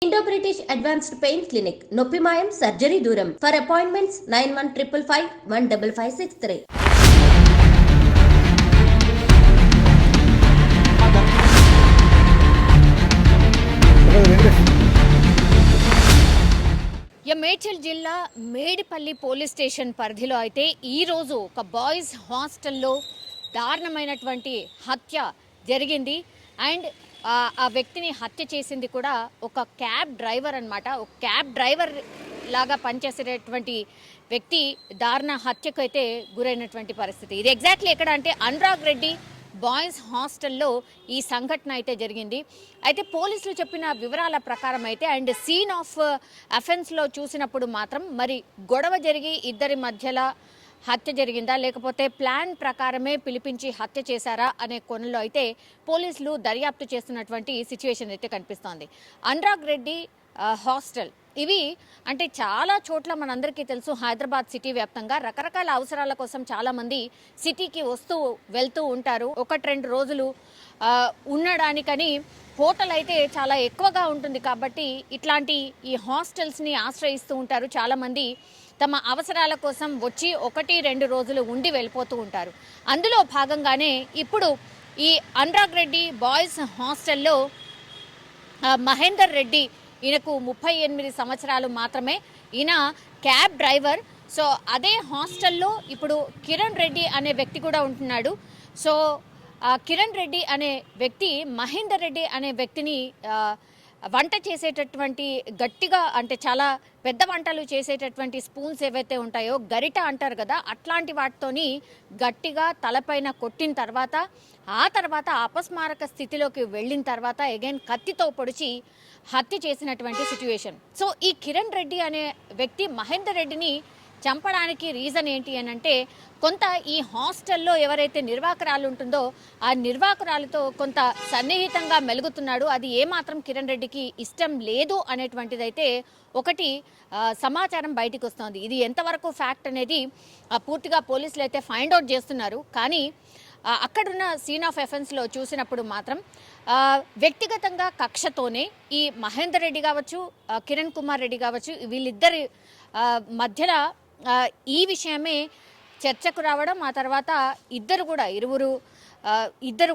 Indo British advanced pain clinic నొప్పి మాయం surgery దూరం ఫర్ అపాయింట్మెంట్స్ 9155515563. మేడ్చల్ జిల్లా మేడిపల్లి పోలీస్ స్టేషన్ పరిధిలో అయితే ఈరోజు ఒక బాయ్స్ హాస్టల్లో దారుణమైనటువంటి హత్య జరిగింది. అండ్ ఆ వ్యక్తిని హత్య చేసింది కూడా ఒక క్యాబ్ డ్రైవర్ అన్నమాట. ఒక క్యాబ్ డ్రైవర్ లాగా పనిచేసేటటువంటి వ్యక్తి దారుణ హత్యకు అయితే గురైనటువంటి పరిస్థితి. ఇది ఎగ్జాక్ట్లీ ఎక్కడ అంటే అనురాగ్ రెడ్డి బాయ్స్ హాస్టల్లో ఈ సంఘటన అయితే జరిగింది. అయితే పోలీసులు చెప్పిన వివరాల ప్రకారం అయితే అండ్ సీన్ ఆఫ్ అఫెన్స్లో చూసినప్పుడు మాత్రం మరి గొడవ జరిగి ఇద్దరి మధ్యలో హత్య జరిగిందా లేకపోతే ప్లాన్ ప్రకారమే పిలిపించి హత్య చేశారా అనే కోణంలో అయితే పోలీసులు దర్యాప్తు చేస్తున్నటువంటి సిచ్యువేషన్ అయితే కనిపిస్తోంది. అనురాగ్ రెడ్డి హాస్టల్ ఇవి అంటే చాలా చోట్ల మనందరికీ తెలుసు, హైదరాబాద్ సిటీ వ్యాప్తంగా రకరకాల అవసరాల కోసం చాలామంది సిటీకి వస్తూ వెళ్తూ ఉంటారు. 1-2 రోజులు ఉండడానికని హోటల్ అయితే చాలా ఎక్కువగా ఉంటుంది కాబట్టి ఇట్లాంటి ఈ హాస్టల్స్ని ఆశ్రయిస్తూ ఉంటారు. చాలామంది తమ అవసరాల కోసం వచ్చి 1-2 రోజులు ఉండి వెళ్ళిపోతూ ఉంటారు. అందులో భాగంగానే ఇప్పుడు ఈ అనురాగ్ రెడ్డి బాయ్స్ హాస్టల్లో మహేందర్ రెడ్డి, ఈయనకు 38 సంవత్సరాలు మాత్రమే, ఈయన క్యాబ్ డ్రైవర్. సో అదే హాస్టల్లో ఇప్పుడు కిరణ్ రెడ్డి అనే వ్యక్తి కూడా ఉంటున్నాడు. సో కిరణ్ రెడ్డి అనే వ్యక్తి మహేందర్ రెడ్డి అనే వ్యక్తిని వంట చేసేటటువంటి గట్టిగా అంటే చాలా పెద్ద వంటలు చేసేటటువంటి స్పూన్స్ ఏవైతే ఉంటాయో గరిట అంటారు కదా, అట్లాంటి వాటితోని గట్టిగా తలపైన కొట్టిన తర్వాత ఆ తర్వాత అపస్మారక స్థితిలోకి వెళ్ళిన తర్వాత అగైన్ కత్తితో పొడిచి హత్య చేసినటువంటి సిచ్యువేషన్. సో ఈ కిరణ్ రెడ్డి అనే వ్యక్తి మహేందర్ రెడ్డిని చంపడానికి రీజన్ ఏంటి అని అంటే కొంత ఈ హాస్టల్లో ఎవరైతే నిర్వాహకురాలు ఉంటుందో ఆ నిర్వాహకురాలతో కొంత సన్నిహితంగా మెలుగుతున్నాడు. అది ఏమాత్రం కిరణ్ రెడ్డికి ఇష్టం లేదు అనేటువంటిదైతే ఒకటి సమాచారం బయటికి వస్తుంది. ఇది ఎంతవరకు ఫ్యాక్ట్ అనేది పూర్తిగా పోలీసులు అయితే ఫైండ్ అవుట్ చేస్తున్నారు. కానీ అక్కడున్న సీన్ ఆఫ్ ఎఫెన్స్లో చూసినప్పుడు మాత్రం వ్యక్తిగతంగా కక్షతోనే ఈ మహేందర్ రెడ్డి కావచ్చు, కిరణ్ కుమార్ రెడ్డి కావచ్చు, వీళ్ళిద్దరి మధ్యలో ఈ విషయమే చర్చకు రావడం, ఆ తర్వాత ఇద్దరు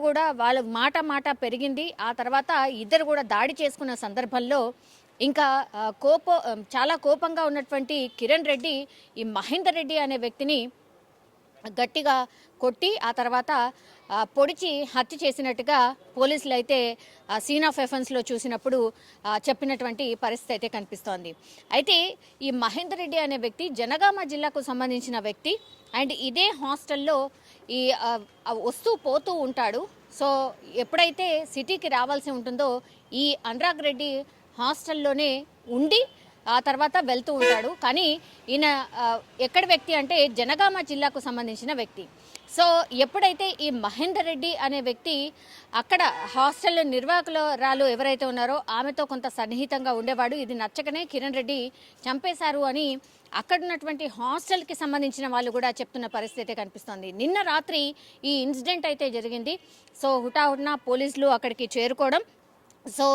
కూడా వాళ్ళ మాట పెరిగింది. ఆ తర్వాత ఇద్దరు కూడా దాడి చేసుకున్న సందర్భంలో ఇంకా చాలా కోపంగా ఉన్నటువంటి కిరణ్ రెడ్డి ఈ మహేందర్ రెడ్డి అనే వ్యక్తిని గట్టిగా కొట్టి ఆ తర్వాత పొడిచి హత్య చేసినట్టుగా పోలీసులు అయితే సీన్ ఆఫ్ ఎఫెన్స్లో చూసినప్పుడు చెప్పినటువంటి పరిస్థితి అయితే కనిపిస్తోంది. అయితే ఈ మహేందర్ రెడ్డి అనే వ్యక్తి జనగామ జిల్లాకు సంబంధించిన వ్యక్తి అండ్ ఇదే హాస్టల్లో ఈ వస్తూ పోతూ ఉంటాడు. సో ఎప్పుడైతే సిటీకి రావాల్సి ఉంటుందో ఈ అనురాగ్ రెడ్డి హాస్టల్లోనే ఉండి ఆ తర్వాత వెళ్తూ ఉంటాడు. కానీ ఈయన ఎక్కడి వ్యక్తి అంటే జనగామ జిల్లాకు సంబంధించిన వ్యక్తి. సో ఎప్పుడైతే ఈ మహేందర్ రెడ్డి అనే వ్యక్తి అక్కడ హాస్టల్ నిర్వాహకురాలు ఎవరైతే ఉన్నారో ఆమెతో కొంత సన్నిహితంగా ఉండేవాడు, ఇది నచ్చకనే కిరణ్ రెడ్డి చంపేశారు అని అక్కడున్నటువంటి హాస్టల్కి సంబంధించిన వాళ్ళు కూడా చెప్తున్న పరిస్థితి కనిపిస్తోంది. నిన్న రాత్రి ఈ ఇన్సిడెంట్ అయితే జరిగింది. సో హుటాహుటిన పోలీసులు అక్కడికి చేరుకోవడం, సో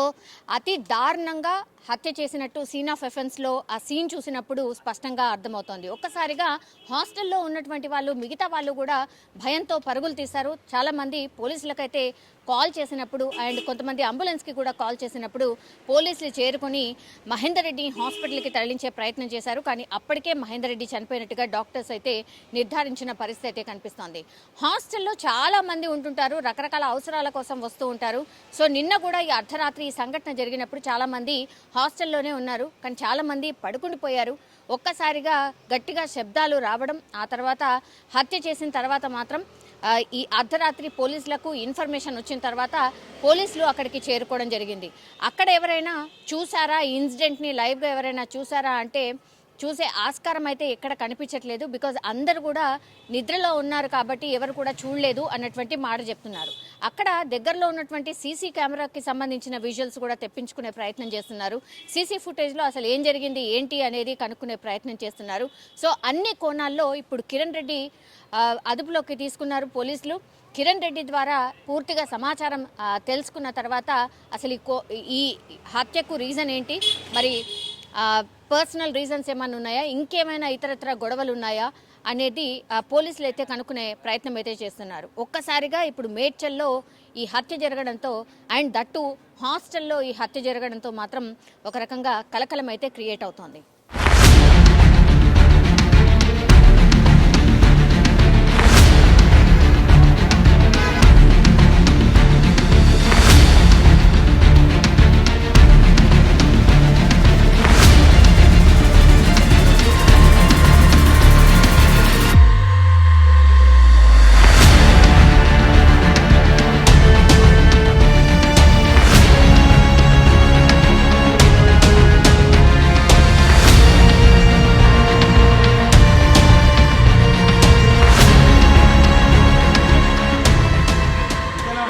అతి దారుణంగా హత్య చేసినట్టు సీన్ ఆఫ్ ఎఫెన్స్లో ఆ సీన్ చూసినప్పుడు స్పష్టంగా అర్థమవుతోంది. ఒక్కసారిగా హాస్టల్లో ఉన్నటువంటి వాళ్ళు మిగతా వాళ్ళు కూడా భయంతో పరుగులు తీశారు. చాలామంది పోలీసులకైతే కాల్ చేసినప్పుడు అండ్ కొంతమంది అంబులెన్స్కి కూడా కాల్ చేసినప్పుడు పోలీసులు చేరుకొని మహేందర్ రెడ్డి హాస్పిటల్కి తరలించే ప్రయత్నం చేశారు. కానీ అప్పటికే మహేందర్ రెడ్డి చనిపోయినట్టుగా డాక్టర్స్ అయితే నిర్ధారించిన పరిస్థితి అయితే కనిపిస్తోంది. హాస్టల్లో చాలామంది ఉంటుంటారు, రకరకాల అవసరాల కోసం వస్తూ ఉంటారు. సో నిన్న కూడా ఈ అర్ధరాత్రి ఈ సంఘటన జరిగినప్పుడు చాలామంది హాస్టల్లోనే ఉన్నారు, కానీ చాలామంది పడుకుండిపోయారు. ఒక్కసారిగా గట్టిగా శబ్దాలు రావడం, ఆ తర్వాత హత్య చేసిన తర్వాత మాత్రం ఈ అర్ధరాత్రి పోలీసులకు ఇన్ఫర్మేషన్ వచ్చిన తర్వాత పోలీసులు అక్కడికి చేరుకోవడం జరిగింది. అక్కడ ఎవరైనా చూసారా ఈ ఇన్సిడెంట్ని లైవ్గా ఎవరైనా చూసారా అంటే చూసే ఆస్కారం అయితే ఎక్కడ కనిపించట్లేదు. బికాజ్ అందరు కూడా నిద్రలో ఉన్నారు కాబట్టి ఎవరు కూడా చూడలేదు అన్నటువంటి మాట చెప్తున్నారు. అక్కడ దగ్గరలో ఉన్నటువంటి సీసీ కెమెరాకి సంబంధించిన విజువల్స్ కూడా తెప్పించుకునే ప్రయత్నం చేస్తున్నారు. సీసీ ఫుటేజ్లో అసలు ఏం జరిగింది ఏంటి అనేది కనుక్కునే ప్రయత్నం చేస్తున్నారు. సో అన్ని కోణాల్లో ఇప్పుడు కిరణ్ రెడ్డి అదుపులోకి తీసుకున్నారు పోలీసులు. కిరణ్ రెడ్డి ద్వారా పూర్తిగా సమాచారం తెలుసుకున్న తర్వాత అసలు ఈ హత్యకు రీజన్ ఏంటి, మరి పర్సనల్ రీజన్స్ ఏమైనా ఉన్నాయా, ఇంకేమైనా ఇతరత్ర గొడవలు ఉన్నాయా అనేది పోలీసులు అయితే కనుక్కునే ప్రయత్నం అయితే చేస్తున్నారు. ఒక్కసారిగా ఇప్పుడు మేడ్చల్లో ఈ హత్య జరగడంతో అండ్ దట్టు హాస్టల్లో ఈ హత్య జరగడంతో మాత్రం ఒక రకంగా కలకలం అయితే క్రియేట్ అవుతోంది.